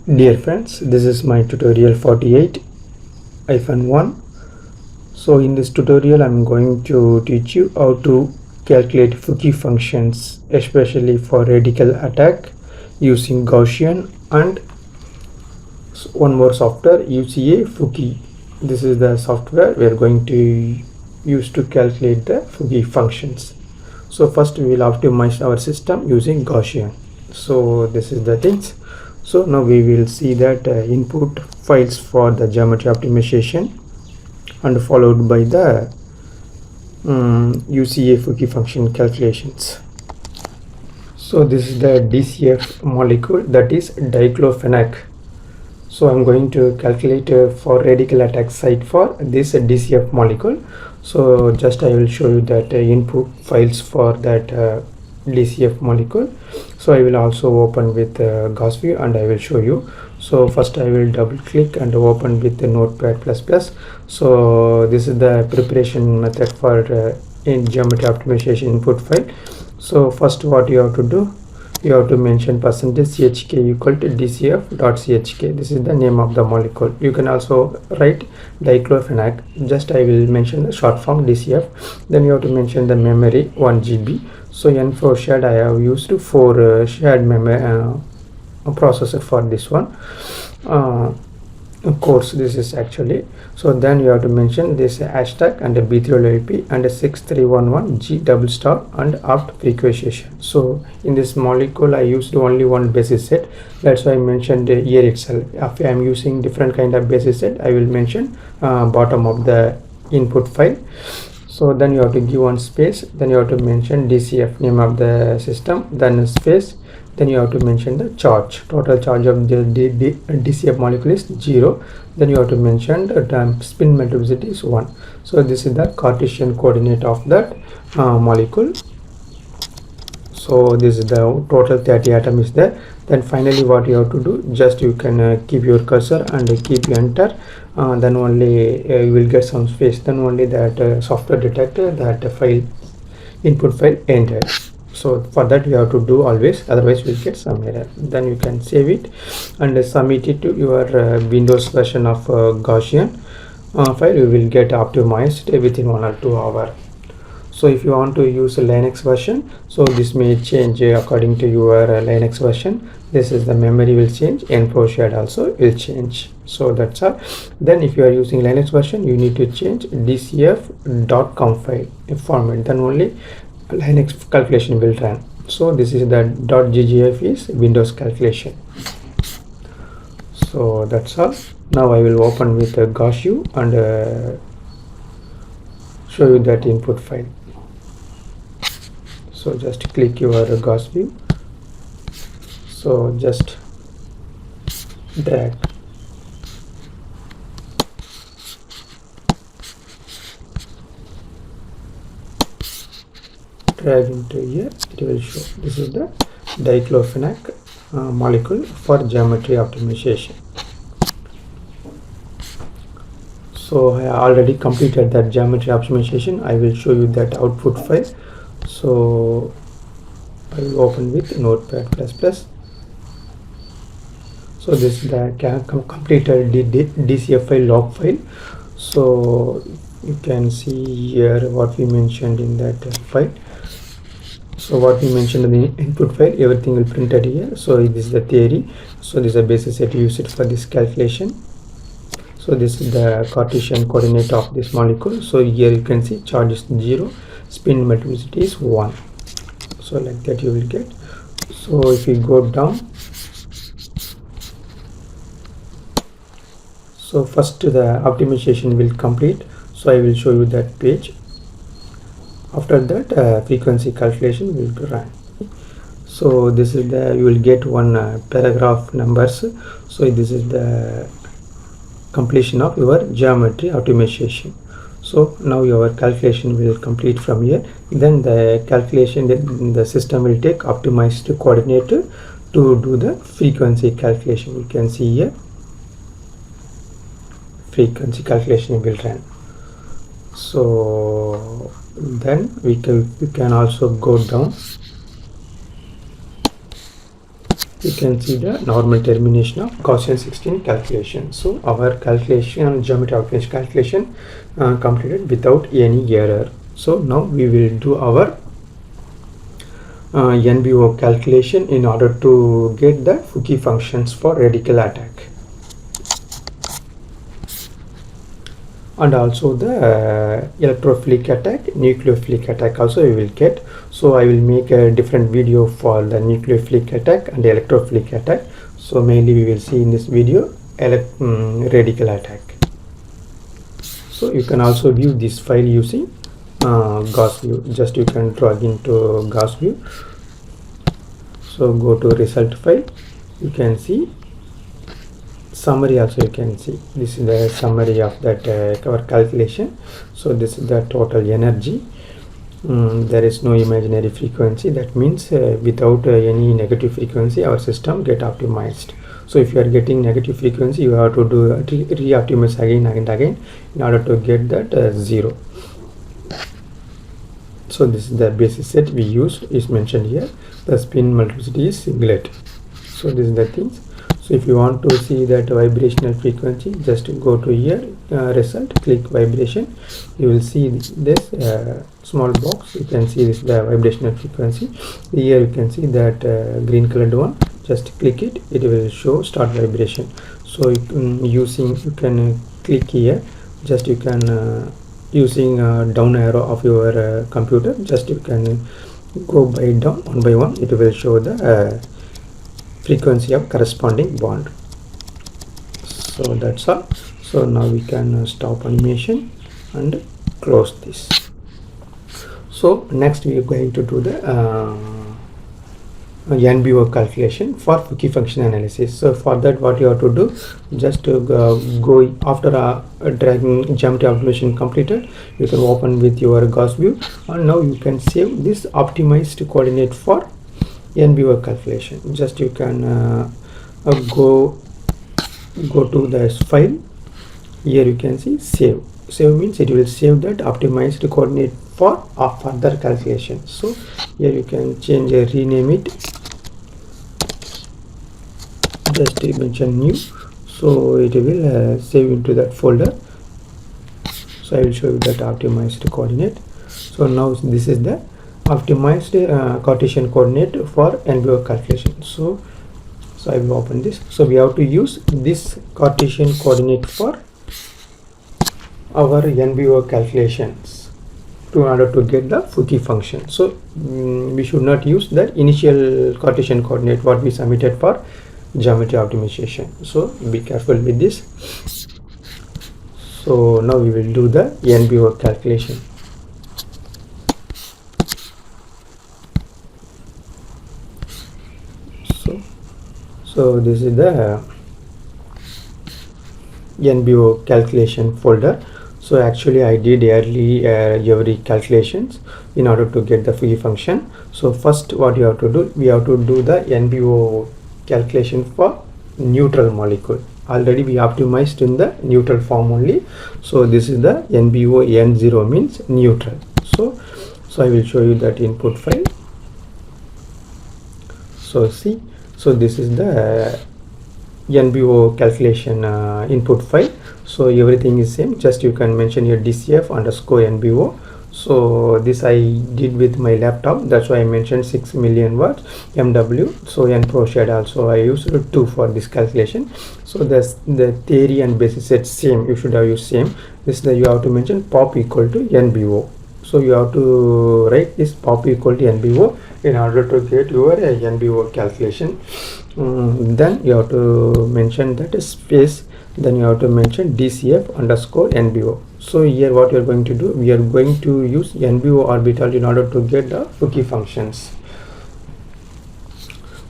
Dear friends, this is my tutorial 48-1. So in this tutorial I'm going to teach you how to calculate Fukui functions, especially for radical attack using Gaussian and one more software, UCA-FUKUI. This is the software we are going to use to calculate the Fukui functions. So first we will optimize our system using Gaussian. So this is the things. So now we will see that input files for the geometry optimization and followed by the UCA-FUKUI function calculations. So this is the DCF molecule, that is diclofenac. So I'm going to calculate for radical attack site for this DCF molecule. So just I will show you that input files for that DCF molecule. So I will also open with Gauss view and I will show you. So first I will double click and open with the Notepad++. So this is the preparation method for in geometry optimization input file. So first what you have to do, you have to mention %chk equal to dcf.chk. this is the name of the molecule. You can also write diclofenac, just I will mention the short form DCF. Then you have to mention the memory 1 GB. So N4 shared, I have used 4 shared memory processor for this one course. This is actually, so then you have to mention this hashtag and a B3LP and a 6311 G double star and opt frequency. So in this molecule I used only one basis set, that's why I mentioned here itself. If I am using different kind of basis set, I will mention bottom of the input file. So then you have to give one space, then you have to mention DCF, name of the system, then a space, then you have to mention the charge. Total charge of the DCF molecule is 0. Then you have to mention the spin multiplicity is 1. So this is the Cartesian coordinate of that molecule. So this is the total 30 atom is there. Then finally what you have to do, just you can keep your cursor and keep enter, then only you will get some space, then only that software detector that file input file entered. So for that you have to do always, otherwise you will get some error. Then you can save it and submit it to your Windows version of Gaussian file. You will get optimized within 1 or 2 hours. So if you want to use a Linux version, so this may change according to your Linux version. This is the memory will change, N4 shared also will change. So that's all. Then if you are using Linux version, you need to change dcf.com file format, then only Linux calculation will run. So this is the .ggf is Windows calculation. So that's all. Now I will open with Gauss view and show you that input file. So just click your Gauss view. So just drag. Drag into here, it will show. This is the diclofenac molecule for geometry optimization. So I already completed that geometry optimization. I will show you that output file. So I will open with Notepad++. So this is the completed DCF file log file. So you can see here what we mentioned in that file. So what we mentioned in the input file, everything will printed here. So this is the theory. So this is a basis set used for this calculation. So this is the Cartesian coordinate of this molecule. So here you can see charge is 0, spin multiplicity is 1. So like that you will get. So if you go down, so first the optimization will complete. So I will show you that page. After that frequency calculation will run. So this is the, you will get one paragraph numbers. So this is the completion of your geometry optimization. So now your calculation will complete from here. Then the calculation, the system will take optimized coordinate to do the frequency calculation. You can see here frequency calculation will run. So then we can also go down you can see the normal termination of Gaussian 16 calculation. So our calculation, geometry optimization calculation completed without any error. So now we will do our NBO calculation in order to get the FUKUI functions for radical attack, and also the electrophilic attack, nucleophilic attack also we will get. So I will make a different video for the nucleophilic attack and electrophilic attack. So mainly we will see in this video radical attack. So you can also view this file using Gauss view. Just you can drag into Gauss view. So go to result file, you can see summary also, you can see this is the summary of that our calculation. So this is the total energy. There is no imaginary frequency, that means without any negative frequency our system get optimized. So if you are getting negative frequency, you have to do re-optimize again and again in order to get that 0. So this is the basis set we use, is mentioned here. The spin multiplicity is singlet. So this is the things. So if you want to see that vibrational frequency, just go to here, result, click vibration. You will see this small box. You can see this the vibrational frequency. Here you can see that green colored one. Just click it, it will show start vibration. So you can click here. Just you can using down arrow of your computer. Just you can go by down one by one. It will show the frequency of corresponding bond. So that's all. So now we can stop animation and close this. So next we are going to do the NBO calculation for FUKUI function analysis. So for that, what you have to do, just to go after dragging geometry optimization completed, you can open with your Gauss view, and now you can save this optimized coordinate for NBO calculation. Just you can go to this file. Here you can see save. Save means it will save that optimized coordinate for further calculation. So here you can change rename it. Just mention new. So it will save into that folder. So I will show you that optimized coordinate. So now this is the optimized Cartesian coordinate for NBO calculation. So I will open this. So we have to use this Cartesian coordinate for our NBO calculations in order to get the FUKUI function. So we should not use that initial Cartesian coordinate what we submitted for geometry optimization. So be careful with this. So now we will do the NBO calculation. So this is the NBO calculation folder. So actually I did early every calculations in order to get the FUKUI function. So first what you have to do, we have to do the NBO calculation for neutral molecule. Already we optimized in the neutral form only. So this is the NBO N0 means neutral. So I will show you that input file. So see, so this is the NBO calculation input file. So everything is same, just you can mention your DCF underscore NBO. So this I did with my laptop, that's why I mentioned 6 million watts MW. So NPro shade also I used 2 for this calculation. So that's the theory and basis set same, you should have used same. This you have to mention pop equal to NBO. So you have to write this pop equal to NBO in order to get your NBO calculation. Then you have to mention that space, then you have to mention DCF underscore NBO. So here what you are going to do, we are going to use NBO orbital in order to get the FUKUI functions.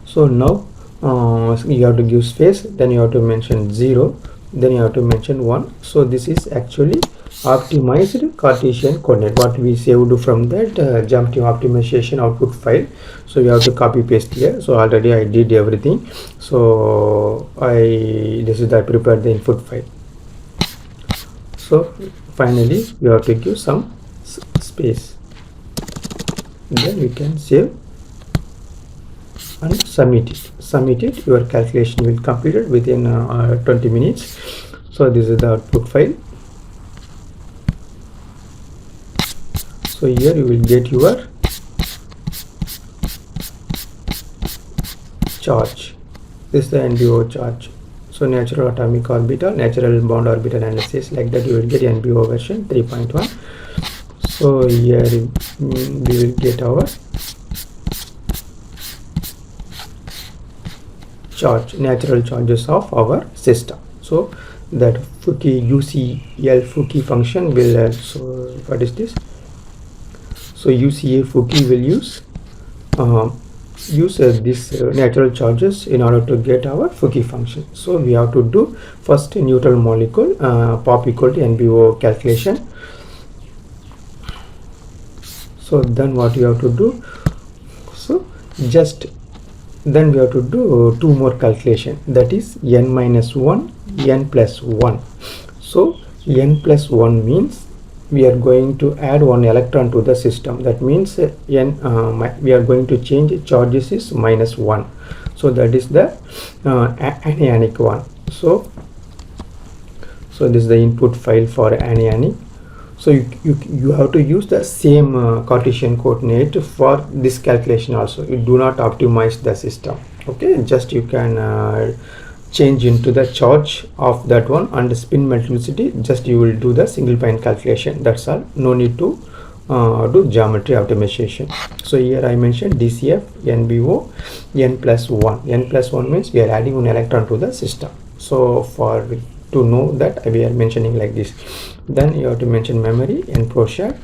So now you have to give space, then you have to mention 0, then you have to mention 1. So this is actually optimized Cartesian coordinate what we saved from that geometry optimization output file. So you have to copy paste here. So already I did everything. So this is I prepared the input file. So finally you have to give some space, then we can save and submit it. Your calculation will complete it within 20 minutes. So this is the output file. So here you will get your charge. This is the NBO charge. So natural atomic orbital, natural bond orbital analysis, like that you will get NBO version 3.1. So here we will get our natural charges of our system. So that FUKUI UCL-FUKUI function will so what is this? So UCA-FUKUI will use this natural charges in order to get our FUKUI function. So we have to do first neutral molecule pop equal to NBO calculation. So then what you have to do? So just then we have to do two more calculation, that is n minus 1, n plus 1. So n plus 1 means we are going to add one electron to the system. That means we are going to change charges is minus 1. So that is the anionic one. So this is the input file for anionic. So you have to use the same Cartesian coordinate for this calculation also. You do not optimize the system. Okay, just you can change into the charge of that one and the spin multiplicity. Just you will do the single point calculation. That's all. No need to do geometry optimization. So here I mentioned DCF, NBO, n plus 1. N plus 1 means we are adding one electron to the system. So for to know that we are mentioning like this. Then you have to mention memory, n pro-shared,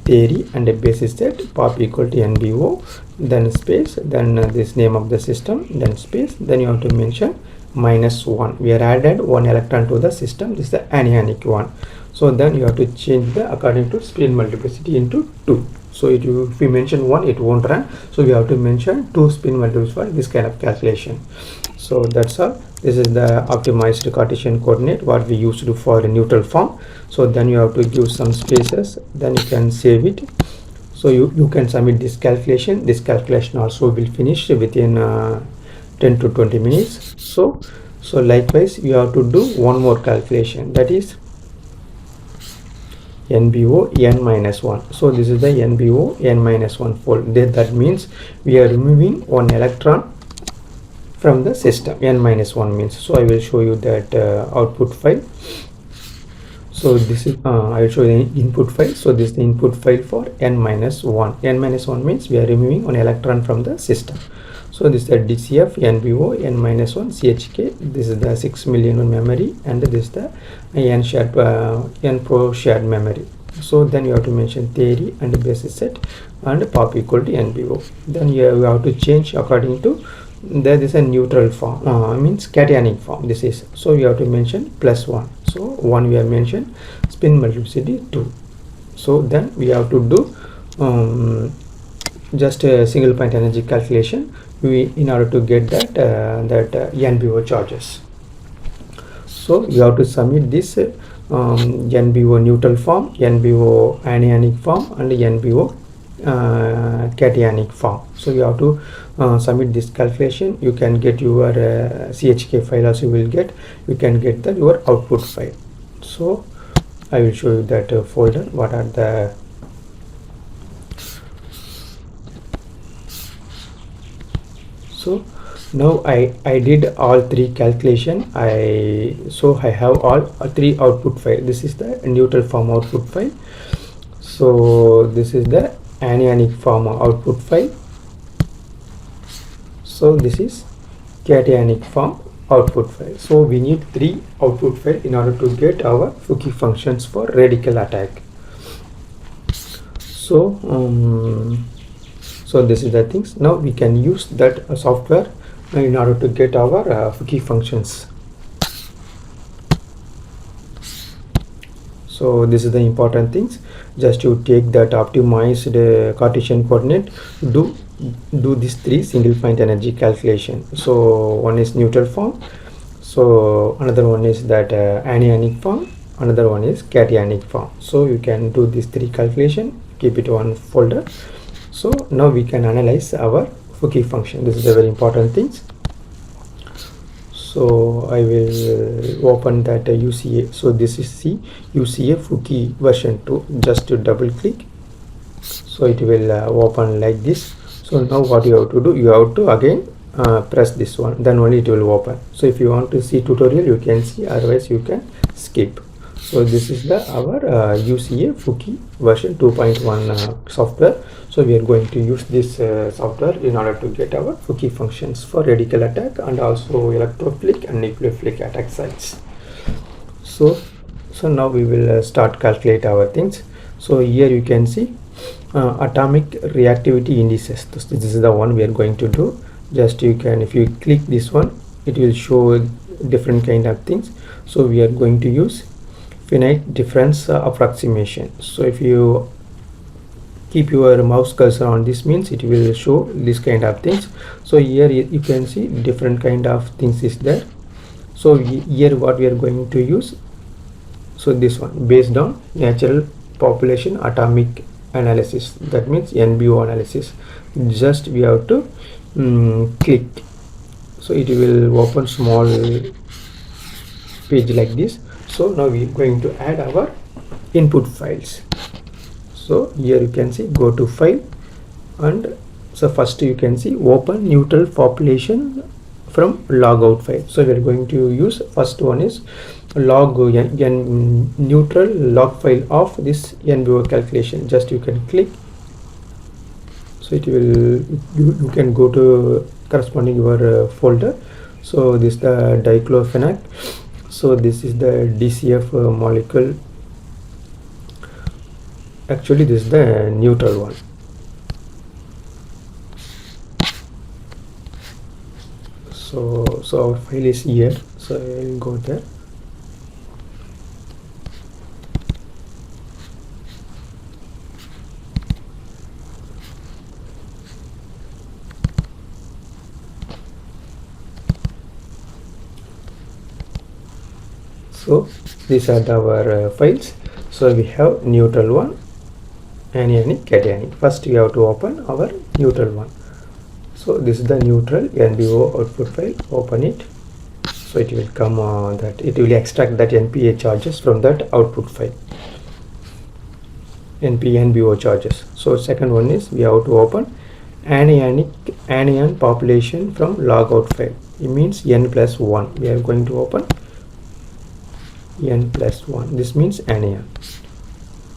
theory and a basis set, pop equal to NBO, then space, then this name of the system, then space, then you have to mention minus 1. We are added one electron to the system. This is the anionic one. So then you have to change the according to spin multiplicity into 2. So if we mention 1, it won't run. So we have to mention 2 spin multiples for this kind of calculation. So that's all. This is the optimized Cartesian coordinate what we used to do for a neutral form. So then you have to give some spaces, then you can save it. So you can submit this calculation. This calculation also will finish within 10 to 20 minutes. So likewise you have to do one more calculation, that is NBO n minus 1. So this is the NBO n minus 1 fold. That means we are removing one electron from the system. N minus 1 means. So I will show you that output file. So this is I will show you the input file. So this is the input file for n minus 1. N minus 1 means we are removing one electron from the system. So this is the DCF, NBO, n minus 1, CHK. This is the 6 million memory, and this is the n pro shared memory. So then you have to mention theory and basis set and pop equal to NBO. Then you have to change according to there is a neutral form, means cationic form. This is, so you have to mention plus 1. So 1 we have mentioned, spin multiplicity 2. So then we have to do just a single point energy calculation in order to get that NBO charges. So you have to submit this NBO neutral form, NBO anionic form and NBO cationic form. So you have to submit this calculation. You can get your CHK file also. You can get your output file. So I will show you that folder. What are the so now I did all 3 calculation. I have all 3 output file. This is the neutral form output file. So this is the anionic form output file. So this is cationic form output file. So we need 3 output file in order to get our FUKUI functions for radical attack. So so this is the things. Now we can use that software in order to get our FUKUI functions. So this is the important things. Just you take that optimized Cartesian coordinate, do these 3 single point energy calculation. So one is neutral form, so another one is that anionic form, another one is cationic form. So you can do these 3 calculation, keep it one folder. So now we can analyze our FUKUI function. This is a very important thing. So I will open that UCA. So this is the UCA-FUKUI version 2. Just to double click, so it will open like this. So now what you have to do, you have to again press this one, then only it will open. So if you want to see tutorial, you can see, otherwise you can skip. So this is the our UCA-FUKUI version 2.1 software. So we are going to use this software in order to get our FUKUI functions for radical attack and also electrophilic and nucleophilic attack sites. So now we will start calculate our things. So here you can see atomic reactivity indices. This is the one we are going to do. Just you can, if you click this one, it will show different kind of things. So we are going to use finite difference approximation. So if you keep your mouse cursor on this, means it will show this kind of things. So here you can see different kind of things is there. So here what we are going to use, so this one based on natural population atomic analysis, that means NBO analysis. Just we have to click, so it will open small page like this. So now we are going to add our input files. So here you can see, go to file, and so first you can see open neutral population from logout file. So we are going to use, first one is log neutral log file of this NBO calculation. Just you can click, so it will, you can go to corresponding your folder. So this is the diclofenac. So this is the DCF molecule. Actually this is the neutral one. So our file is here, so I will go there. So these are our files. So we have neutral one, anionic, cationic. First we have to open our neutral one. So this is the neutral NBO output file. Open it. So it will come that it will extract that NPA charges from that output file, NBO charges. So second one is we have to open anion population from logout file. It means n plus 1. We are going to open n plus 1. This means anion.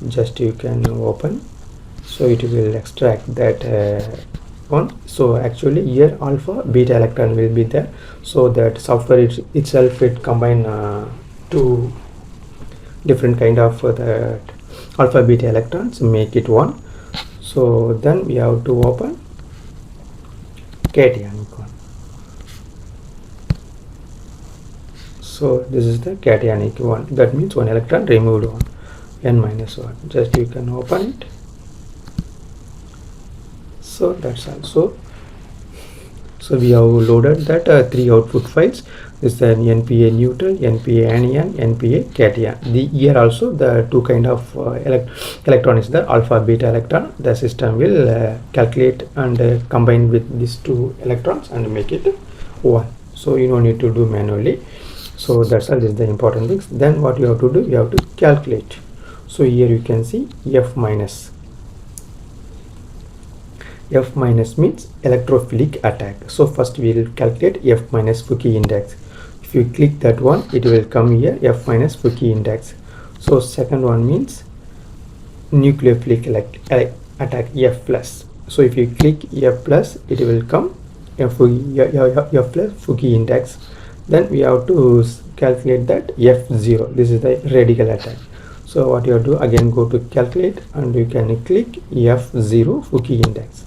Just you can open, so it will extract that one. So actually here alpha beta electron will be there. So that software itself it combine two different kind of that alpha beta electrons, make it one. So then we have to open cationic one. So this is the cationic one, that means one electron removed, one n minus 1. Just you can open it. So that's all. So we have loaded that 3 output files. This is an NPA neutral, NPA anion, NPA cation. Here also the two kind of electron is there, alpha beta electron. The system will calculate and combine with these two electrons and make it one. So you don't need to do manually. So that's all. This is the important things. Then what you have to do, you have to calculate. So here you can see F minus. F minus means electrophilic attack. So first we will calculate F minus FUKUI index. If you click that one, it will come here, F minus FUKUI index. So second one means nucleophilic attack, F plus. So if you click F plus, it will come F plus FUKUI index. Then we have to calculate that F0. This is the radical attack. So what you have to do, again go to calculate and you can click F0 FUKUI index.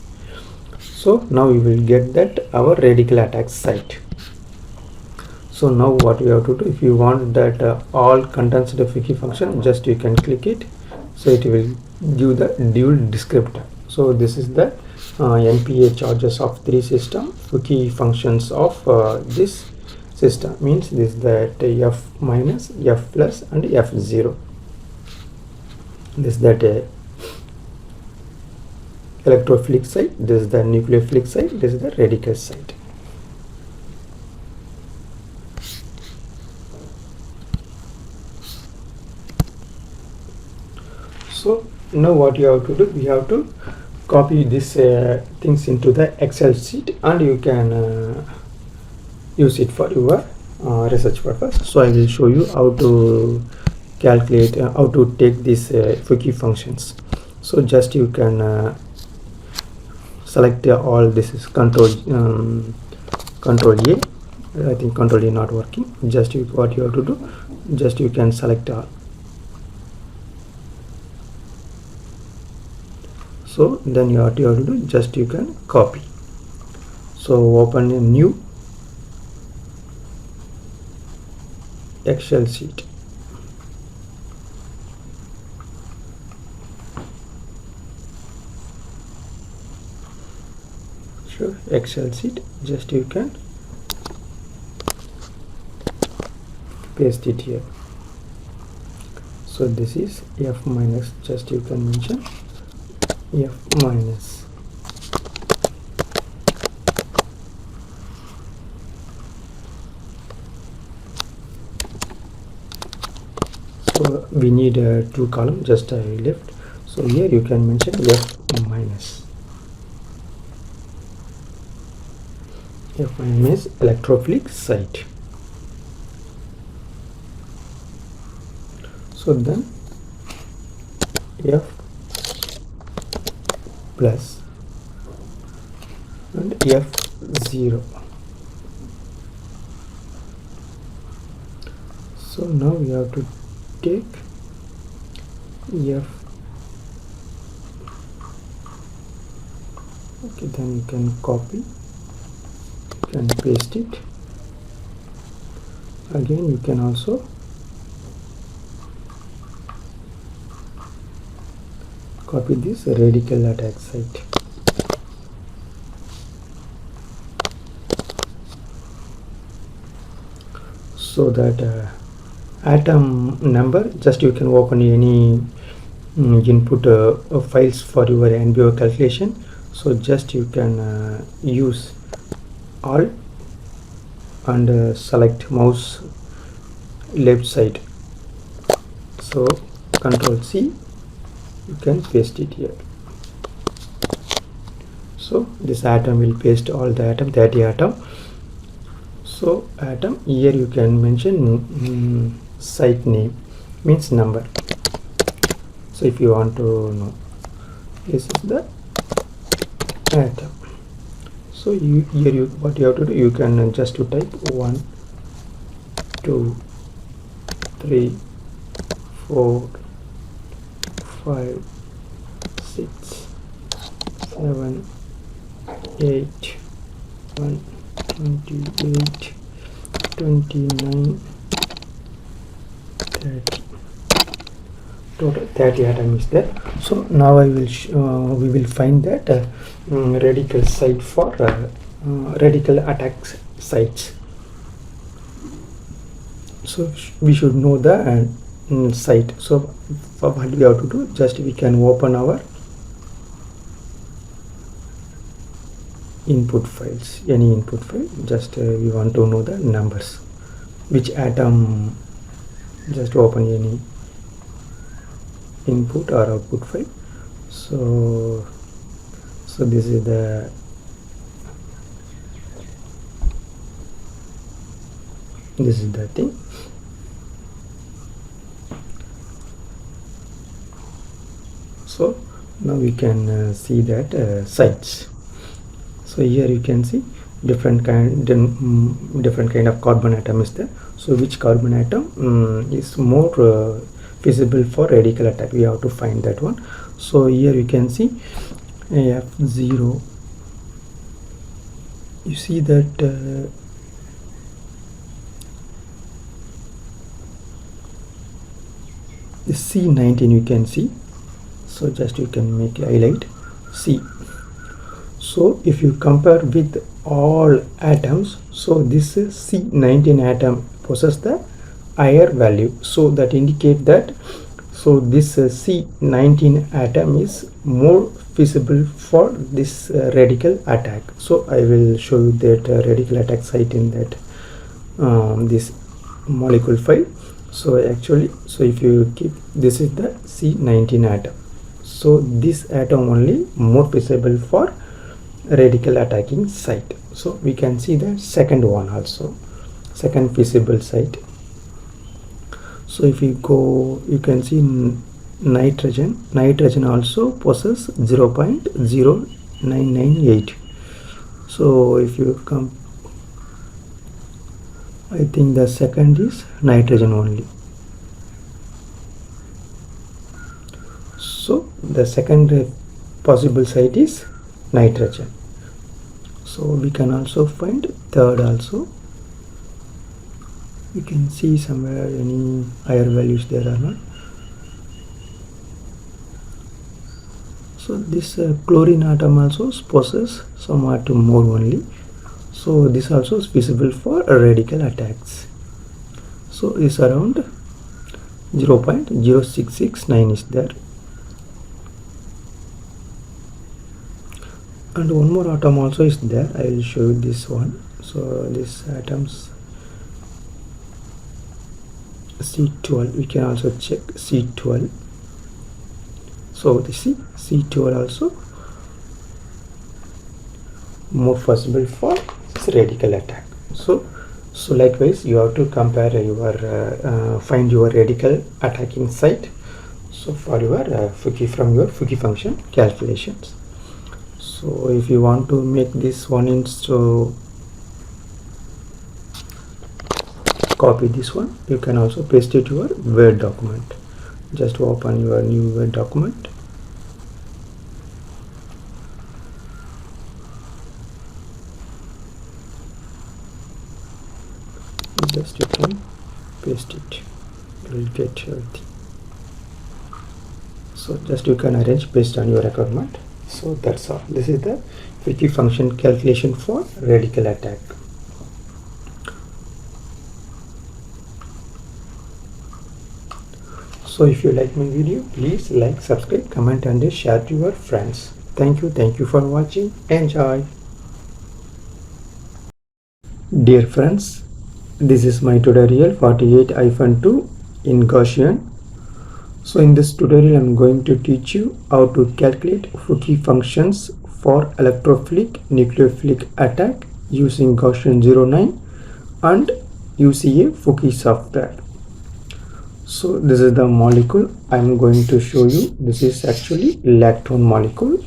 So now we will get that our radical attack site. So now what we have to do, if you want that all condensed FUKUI function, just you can click it. So it will give the dual descriptor. So this is the NPA charges of 3 system, FUKUI functions of this system, means this is that F minus, F plus and F0. This is that electrophilic site, this is the nucleophilic site, this is the radical site. So now what you have to do, we have to copy these things into the Excel sheet, and you can use it for your research purpose. So I will show you how to calculate, how to take these FUKUI functions. So just you can select all this is control A. I think control A not working. Just what you have to do, just you can select all. So then what you have to do, just you can copy. So open a new Excel sheet. Sure, Excel sheet, just you can paste it here. So this is F minus, just you can mention F minus. So we need 2 columns, just I left. So here you can mention F minus. F minus electrophilic site. So then F plus and F0. So now we have to take F. Okay, then you can copy, you can paste it. Again you can also copy this radical attack site. So that atom number, just you can open any input files for your NBO calculation. So just you can use Alt and select mouse left side. So Control C, you can paste it here. So this atom will paste all the atom, 30 atom. So atom, here you can mention site name, means number. So if you want to know, this is the atom. So here what you have to do, you can just to type 1 2 3 4 5 6 7 8 1 28 29 30. Total 30 atom is there. So now I will we will find that radical site for radical attack sites. So we should know the site. So for what we have to do, just we can open our input files, any input file. Just we want to know the numbers, which atom. Just open any input or output file. So this is the thing. So now we can see that sites. So here you can see different kind of carbon atom is there. So which carbon atom is more feasible for radical attack, we have to find that one. So here you can see F0. You see that the C19 you can see. So just you can make highlight C. So if you compare with all atoms, so this C19 atom possesses the higher value. So that indicate that, so this C19 atom is more feasible for this radical attack. So I will show you that radical attack site in that this molecule file. So actually, so if you keep, this is the C19 atom, so this atom only more feasible for radical attacking site. So we can see the second one also, second feasible site. So if you go, you can see nitrogen also possess 0.0998. so if you come, I think the second is nitrogen only. So the second possible site is nitrogen. So we can also find third also. You can see somewhere any higher values there are not. So this chlorine atom also possesses somewhat more only. So this also is feasible for radical attacks. So it's around 0.0669 is there. And one more atom also is there. I will show you this one. So this atoms C12, we can also check C12. So this is C12 also more possible for radical attack. So likewise you have to compare your find your radical attacking site, so for your FUKUI from your FUKUI function calculations. So if you want to make this one in, so copy this one, you can also paste it to your Word document. Just open your new Word document. Just you can paste it, you will get everything. So just you can arrange based on your requirement. So that's all. This is the FUKUI function calculation for radical attack. So if you like my video, please like, subscribe, comment and share to your friends. Thank you for watching. Enjoy. Dear friends, this is my tutorial 48-2 in Gaussian. So in this tutorial I am going to teach you how to calculate FUKUI functions for electrophilic nucleophilic attack using Gaussian 09 and UCA-FUKUI software. So this is the molecule I am going to show you. This is actually lactone molecule.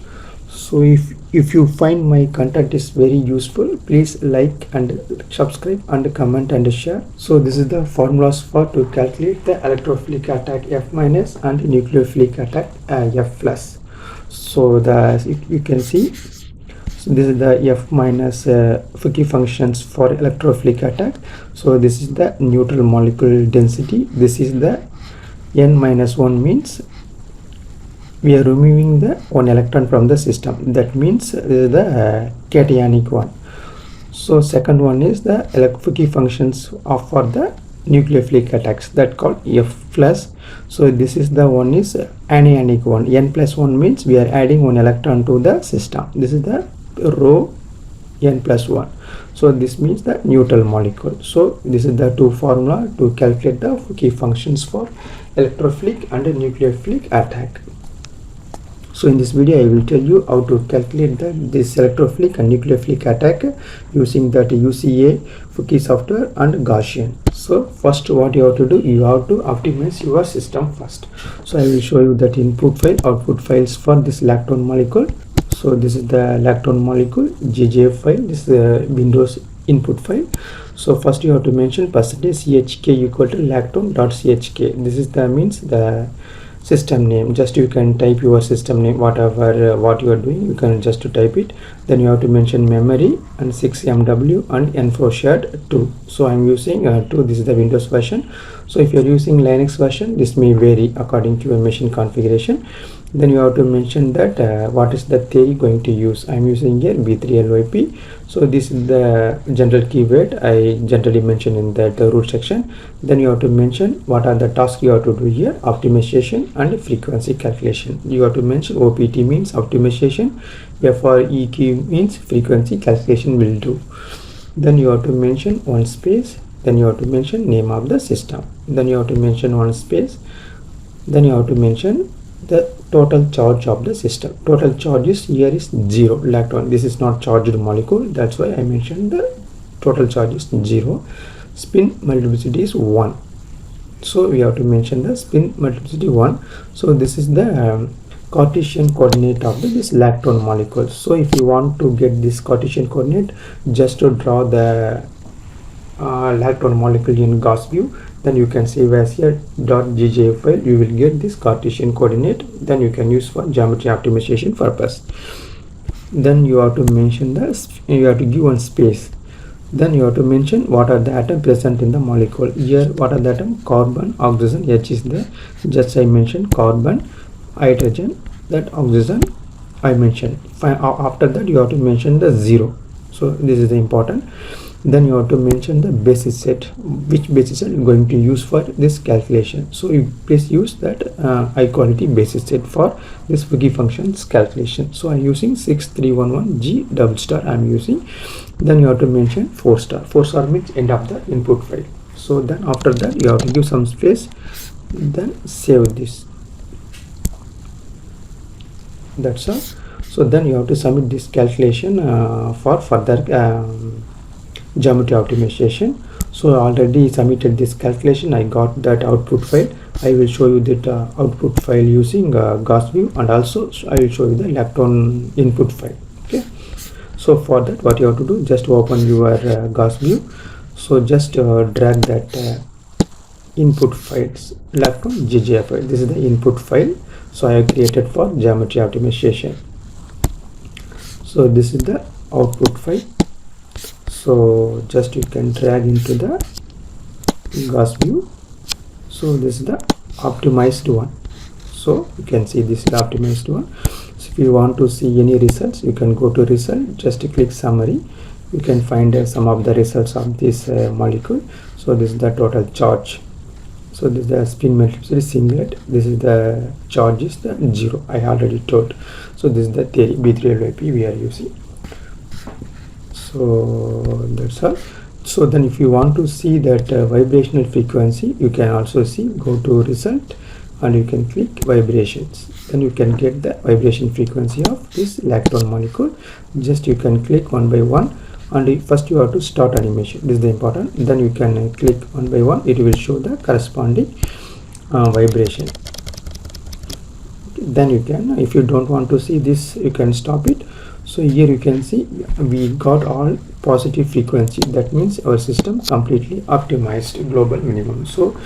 So if you find my content is very useful, please like and subscribe and comment and share. So this is the formulas for to calculate the electrophilic attack F- and nucleophilic attack F+. So you can see, so this is the F- FUKUI functions for electrophilic attack. So this is the neutral molecular density. This is the N-1 means we are removing the one electron from the system. That means this is the cationic one. So second one is the FUKUI functions for the nucleophilic attacks, that called F+. So this is the one is anionic one. N+1 means we are adding one electron to the system. This is the rho N+1. So this means the neutral molecule. So this is the two formula to calculate the FUKUI functions for electrophilic and nucleophilic attack. So in this video I will tell you how to calculate this electrophilic and nucleophilic attack using that UCA-FUKUI software and Gaussian. So first what you have to do, you have to optimize your system first. So I will show you that input file, output files for this lactone molecule. So this is the lactone molecule GJF file. This is the Windows input file. So first you have to mention %chk equal to lactone.chk. This is the means the system name. Just you can type your system name, whatever what you are doing, you can just to type it. Then you have to mention memory and 6MW and info shared 2. So I'm using 2. This is the Windows version. So if you're using Linux version, this may vary according to your machine configuration. Then you have to mention that what is the theory going to use. I am using here B3LYP. So this is the general keyword I generally mention in that root section. Then you have to mention what are the tasks you have to do here: optimization and frequency calculation. You have to mention OPT means optimization, FREQ means frequency calculation will do. Then you have to mention one space. Then you have to mention name of the system. Then you have to mention one space. Then you have to mention the total charge of the system. Total charge is here is 0 electron. This is not charged molecule, that's why I mentioned the total charge is 0. Spin multiplicity is 1, so we have to mention the spin multiplicity 1. So this is the Cartesian coordinate of this electron molecule. So if you want to get this Cartesian coordinate, just to draw the electron molecule in Gauss view, then you can save as here .gja file. You will get this Cartesian coordinate, then you can use for geometry optimization purpose. Then you have to mention you have to give one space. Then you have to mention what are the atoms present in the molecule. Here what are the atoms? Carbon, oxygen, H is there. Just I mentioned carbon, hydrogen, that oxygen I mentioned. After that you have to mention the 0. So this is the important. Then you have to mention the basis set, which basis set you are going to use for this calculation. So you please use that high quality basis set for this FUKUI functions calculation. So I'm using 6311G double star I'm using. Then you have to mention 4 star. 4 star means end of the input file. So then after that you have to give some space, then save this. That's all. So then you have to submit this calculation for further geometry optimization. So already submitted this calculation. I got that output file. I will show you that output file using Gauss view, and also I will show you the electron input file. Okay, so for that what you have to do, just open your Gauss view. So just drag that input files, electron GGF file. This is the input file, so I have created for geometry optimization. So this is the output file. So just you can drag into the Gauss view. So this is the optimized one. So you can see this is the optimized one. So if you want to see any results, you can go to result, just click summary. You can find some of the results of this molecule. So this is the total charge. So this is the spin multiplicity singlet. This is the charge is the 0. I already told. So this is the theory B3LYP we are using. So that's all. So then if you want to see that vibrational frequency, you can also see, go to result and you can click vibrations. Then you can get the vibration frequency of this electron molecule. Just you can click one by one, and first you have to start animation. This is the important. Then you can click one by one. It will show the corresponding vibration. Then you can, if you don't want to see this, you can stop it. So here you can see we got all positive frequency. That means our system completely optimized global minimum. So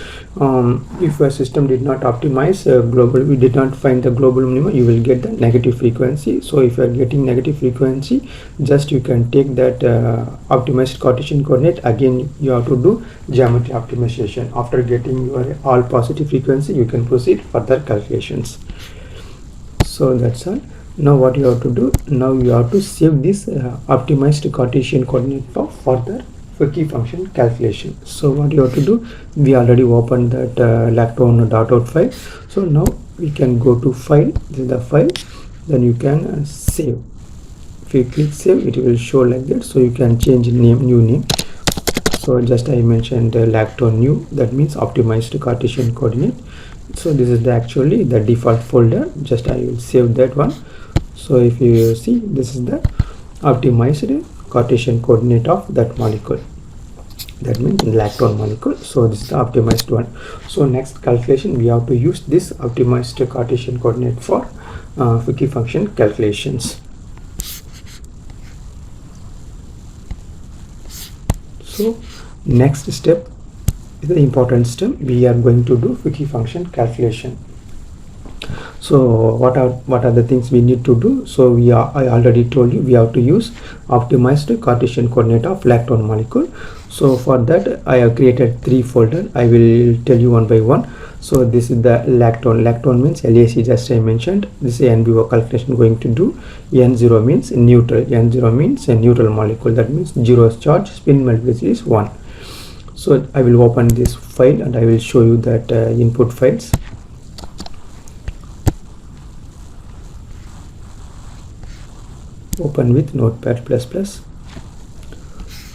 if a system did not optimize global, we did not find the global minimum, you will get the negative frequency. So if you are getting negative frequency, just you can take that optimized Cartesian coordinate. Again you have to do geometry optimization. After getting your all positive frequency, you can proceed further calculations. So that's all. Now what you have to do, now you have to save this optimized Cartesian coordinate for further FUKUI function calculation. So what you have to do, we already opened that electron.out file. So now we can go to file. This is the file. Then you can save. If you click save, it will show like that. So you can change name, new name. So just I mentioned electron new, that means optimized Cartesian coordinate. So this is actually the default folder. Just I will save that one. So if you see, this is the optimized Cartesian coordinate of that molecule. That means electron molecule. So this is the optimized one. So next calculation, we have to use this optimized Cartesian coordinate for FUKUI function calculations. So next step is the important step. We are going to do FUKUI function calculation. So what are the things we need to do? So I already told you we have to use optimized Cartesian coordinate of electron molecule. So for that I have created 3 folders. I will tell you one by one. So this is the lactone means LAC, just I mentioned. This is NBO calculation going to do. N0 means neutral, N0 means a neutral molecule, that means 0 charge, spin multiplicity is 1. So I will open this file and I will show you that input files. Open with Notepad++.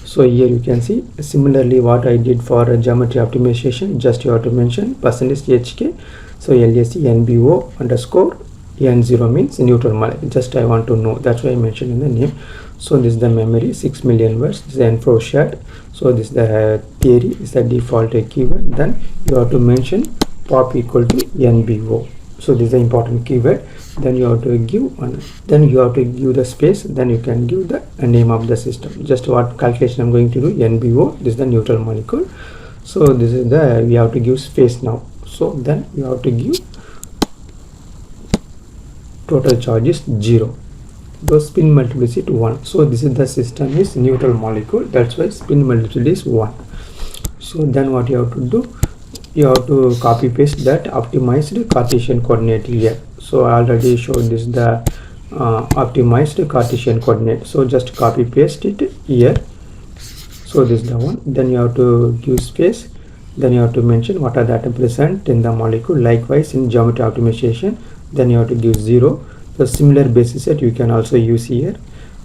So here you can see similarly what I did for geometry optimization. Just you have to mention %HK. So LAC NBO underscore N0 means neutral molecule. Just I want to know, that's why I mentioned in the name. So this is the memory, 6 million words. This is info shared. So this is the theory, is the default keyword. Then you have to mention pop equal to NBO. So this is the important keyword. Then you have to give one, then you have to give the space, then you can give the name of the system. Just what calculation I'm going to do, NBO, this is the neutral molecule. So this is the, we have to give space now. So then you have to give total charge is 0, the spin multiplicity 1. So this is the system is neutral molecule, that's why spin multiplicity is 1. So then what you have to do, you have to copy paste that optimized Cartesian coordinate here. So I already showed this the optimized Cartesian coordinate. So just copy paste it here. So this is the one. Then you have to give space. Then you have to mention what are the atoms present in the molecule. Likewise in geometry optimization, then you have to give 0. So similar basis set you can also use here.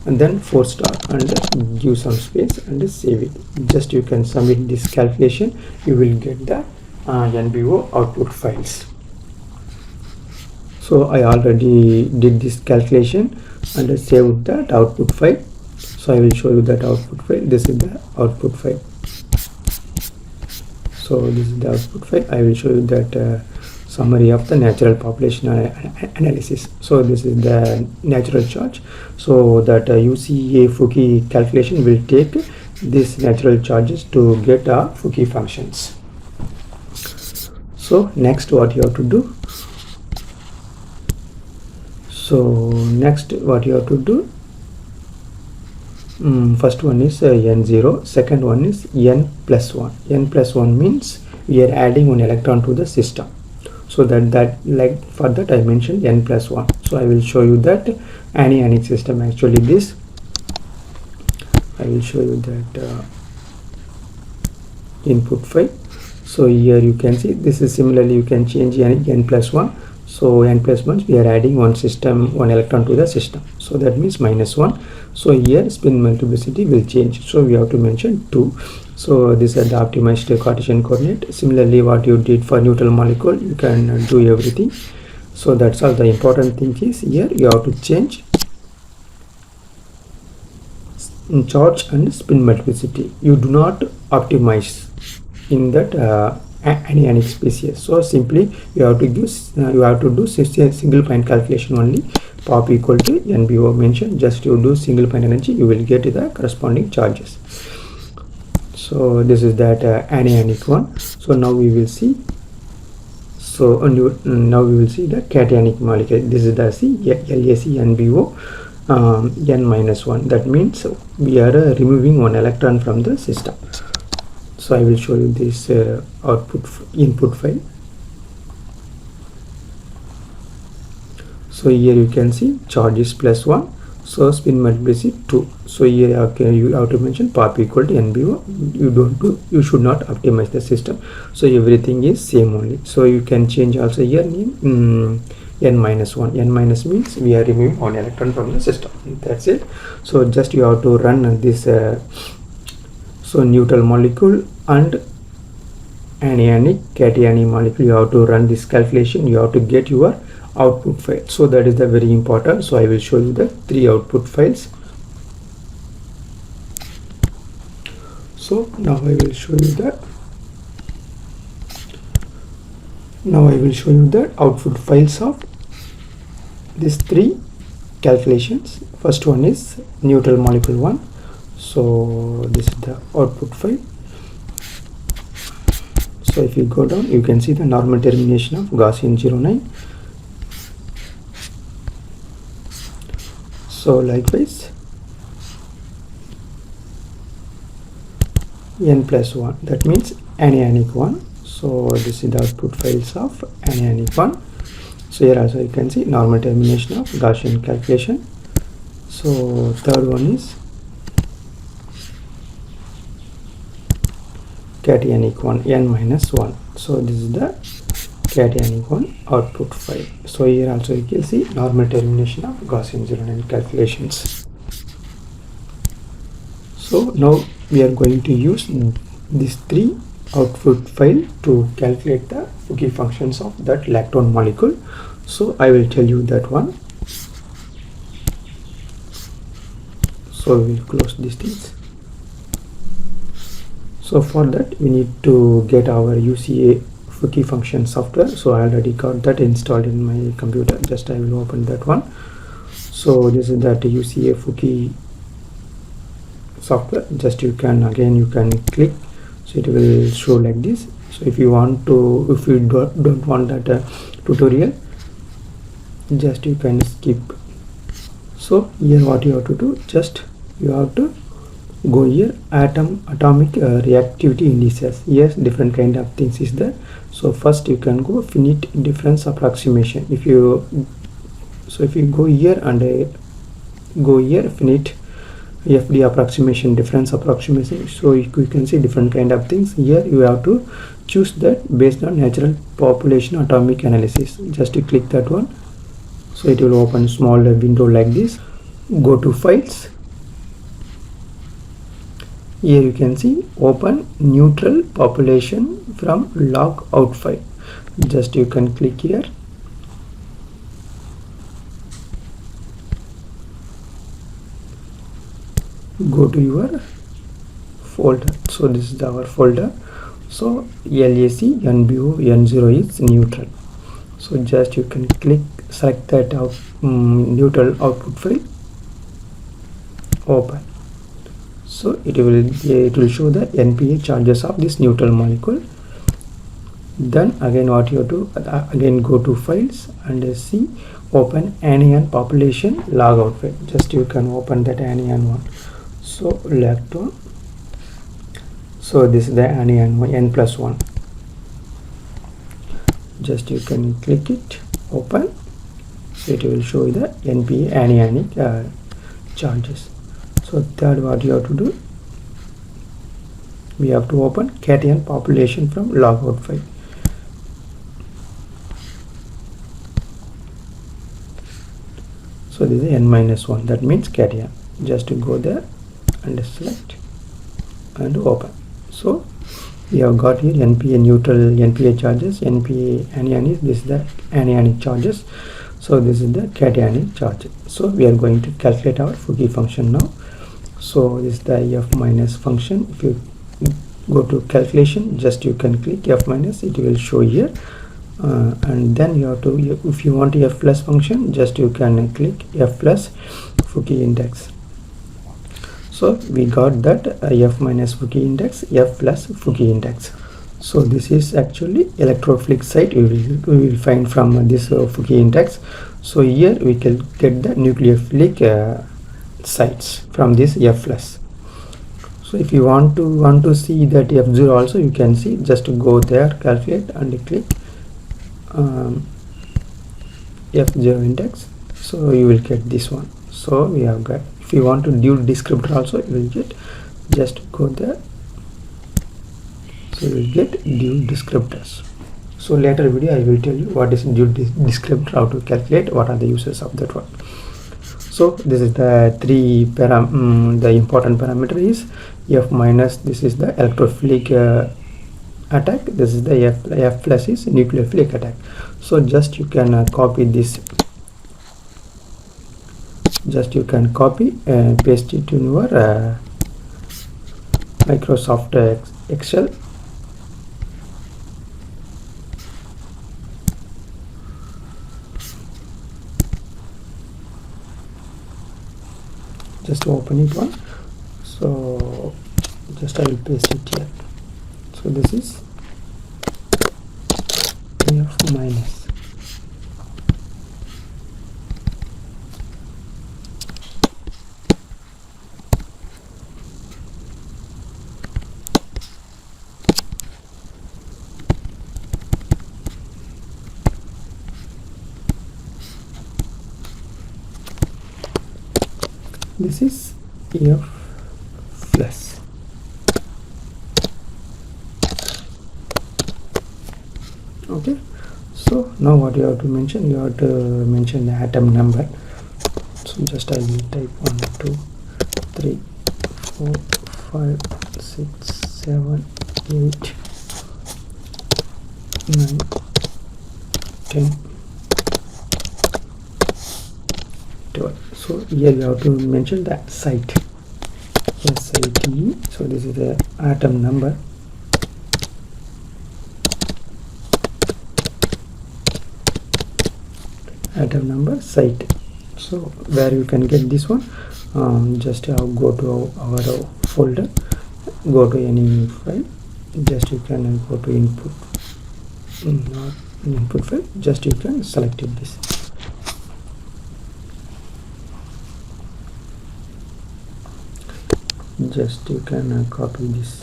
And then 4 star and give some space and save it. Just you can submit this calculation. You will get the NBO output files. So I already did this calculation and saved that output file. So I will show you that output file. This is the output file. So this is the output file. I will show you that summary of the natural population analysis. So this is the natural charge. So that UCA-FUKUI calculation will take these natural charges to get our FUKUI functions. So next what you have to do, first one is N0, second one is N+1. N+1 means we are adding one electron to the system. So that like for that I mentioned N+1. So I will show you that anionic system. Actually this I will show you that input file. So here you can see this is similarly you can change N+1. So N+1 we are adding one electron to the system. So that means -1. So here spin multiplicity will change. So we have to mention 2. So this is the optimized Cartesian coordinate. Similarly what you did for neutral molecule, you can do everything. So that's all. The important thing is here you have to change in charge and spin multiplicity. You do not optimize in that anionic species. So simply you have to do single point calculation only. Pop equal to NBO mentioned. Just you do single point energy, you will get the corresponding charges. So this is that anionic one. So now we will see. So now we will see the cationic molecule. This is the LAC NBO N-1. That means we are removing one electron from the system. So I will show you this input file. So here you can see charge is +1. So spin multiplicity 2. So here you have to mention pop equal to NBO. You should not optimize the system. So everything is same only. So you can change also here name N-1. N- means we are removing one electron from the system. That's it. So just you have to run this so neutral molecule and anionic cationic molecule. You have to run this calculation. You have to get your output file. So that is the very important. So I will show you the 3 output files. So now I will show you the output files of these 3 calculations. First one is neutral molecule 1. So this is the output file. So if you go down, you can see the normal termination of Gaussian 09. So likewise n plus 1, that means anionic one. So this is the output files of anionic one. So here also you can see normal termination of Gaussian calculation. So third one is cationic one, n minus 1. So this is the cationic one output file. So here also you can see normal termination of Gaussian 09 calculations. So now we are going to use these three output file to calculate the FUKUI functions of that lactone molecule. So I will tell you that one. So we will close these things. So for that we need to get our UCA-FUKUI function software. So I already got that installed in my computer. Just I will open that one. So this is that UCA-FUKUI software. Just you can click, so it will show like this. So if you want to, if you don't want that tutorial, just you can skip. So here what you have to do, just you have to go here, atomic reactivity indices. Yes, different kind of things is there. So first you can go finite difference approximation. If you go here and go here finite FD approximation, difference approximation, so you can see different kind of things. Here you have to choose that based on natural population atomic analysis. Just you click that one, so it will open small window like this. Go to files. Here you can see open neutral population from log out file. Just you can click here. Go to your folder. So this is our folder. So LAC NBO N0 is neutral. So just you can click, select that neutral output file, open. So it will show the NPA charges of this neutral molecule. Then again what you have to again go to files and see open anion population log out file. Just you can open that anion one. So lactone. So this is the anion one, n plus 1. Just you can click it, open. So it will show the NPA anionic charges. So third what you have to do, we have to open cation population from log out file. So this is n minus 1, that means cation. Just to go there and select and open. So we have got here NPA neutral, NPA charges, NPA anionic, this is the anionic charges. So this is the cationic charge. So we are going to calculate our FUKUI function now. So this is the F minus function. If you go to calculation, just you can click F minus, it will show here. And then you have to, if you want F plus function, just you can click F plus FUKUI index. So we got that F minus FUKUI index, F plus FUKUI index. So this is actually electrophilic site we will find from this FUKUI index. So here we can get the nucleophilic sites from this F plus. So if you want to see that F0 also, you can see, just go there, calculate and click F0 index. So you will get this one. So we have got, if you want to do descriptor also, you will get, just go there. So you will get due descriptors. So later video I will tell you what is due descriptor, how to calculate, what are the uses of that one. So this is the three the important parameter is F minus, this is the electrophilic attack, this is the F plus is nucleophilic attack. So just you can copy this, just you can copy and paste it in your Microsoft Excel. Just open it one. So just I will paste it here. So this is F minus. this is F plus. Okay, so now what you have to mention, you have to mention the atom number. So just I will type 1 2 3 4 5 6 7 8 9 10 12. So here you have to mention the site, SITE. So this is the atom number. Atom number, site. So where you can get this one, just go to our folder, go to any file, just you can go to input, not input file, just you can select it this. Just you can copy this.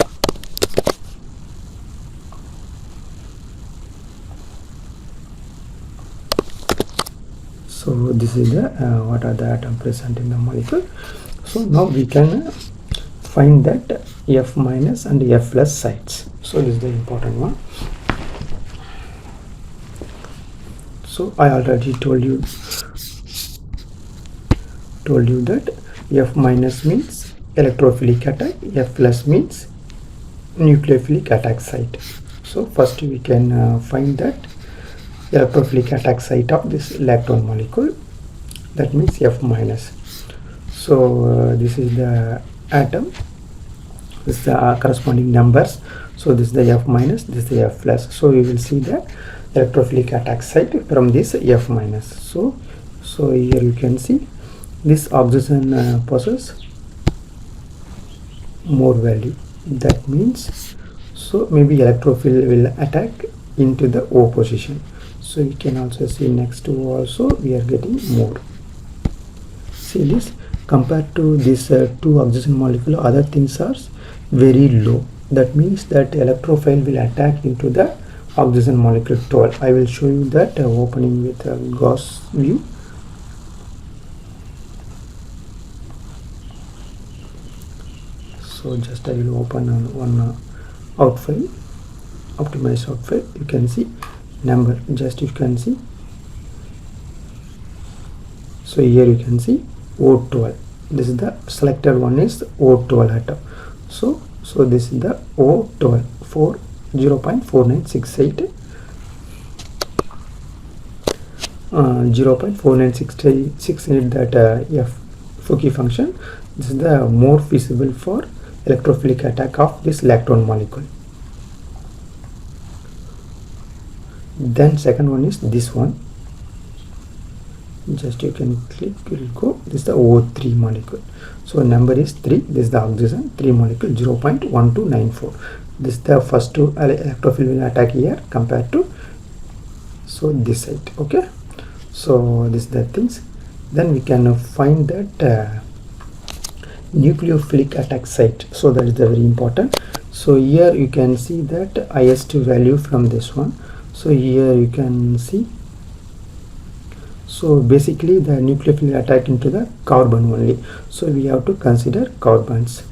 So this is the what are the atoms present in the molecule. So now we can find that F minus and F plus sites. So this is the important one. So I already told you that F minus means electrophilic attack, F plus means nucleophilic attack site. So first we can find that electrophilic attack site of this electron molecule, that means F minus. So this is the atom, this is the corresponding numbers. So this is the F minus, this is the F plus. So we will see the electrophilic attack site from this F minus. So here you can see this oxygen possesses more value. That means, so maybe electrophile will attack into the O position. So you can also see next to also we are getting more. See this, compared to this two oxygen molecule, other things are very low. That means that electrophile will attack into the oxygen molecule 12. I will show you that opening with Gauss view. So just I will open on one out file, optimize out file. You can see number, just you can see. So here you can see O12. This is the selected one is O12 atom. So this is the O12 for 0.4968 0.4968 that FUKUI function. This is the more feasible for electrophilic attack of this electron molecule. Then second one is this one, just you can click, will go, this is the O3 molecule. So number is 3, this is the oxygen, 3 molecule 0.1294. This is the first two electrophile will attack here compared to this site. Okay, so this is the things. Then we can find that nucleophilic attack site. So that is the very important. So here you can see that highest value from this one. So here you can see, so basically the nucleophile attack into the carbon only. So we have to consider carbons.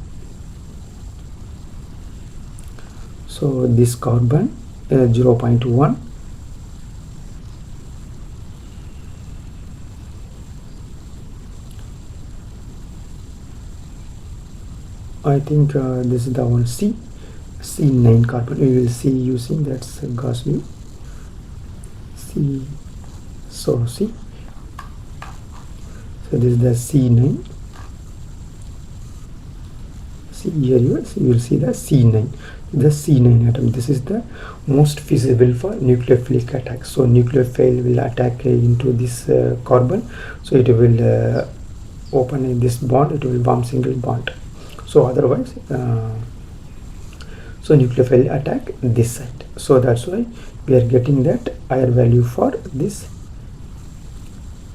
So this carbon 0.1, I think this is the one C9 carbon. We will see using that's Gauss view. So this is the C9. See here you will see the C9, the C9 atom. This is the most feasible for nucleophilic attack. So nucleophile will attack into this carbon. So it will open this bond, it will form single bond. So otherwise so nucleophile attack this side. So that's why we are getting that higher value for this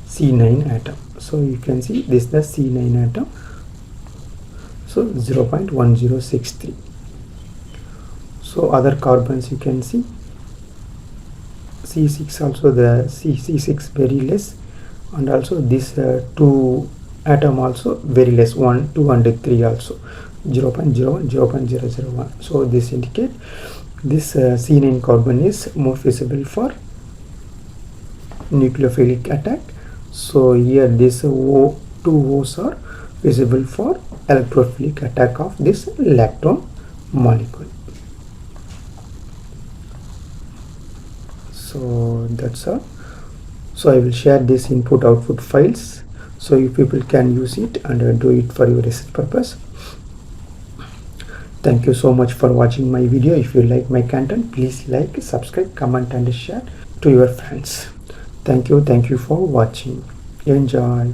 C9 atom. So you can see this is the C9 atom. So 0.1063. So other carbons you can see C6 also, the C6 very less, and also this two atom also very less, 1, 2 and 3 also 0.01, 0.001. So this indicate this C9 carbon is more feasible for nucleophilic attack. So here this two O's are visible for electrophilic attack of this lactone molecule. So that's all. So I will share this input output files so you people can use it and do it for your research purpose. Thank you so much for watching my video. If you like my content, please like, subscribe, comment and share to your friends. Thank you for watching. Enjoy.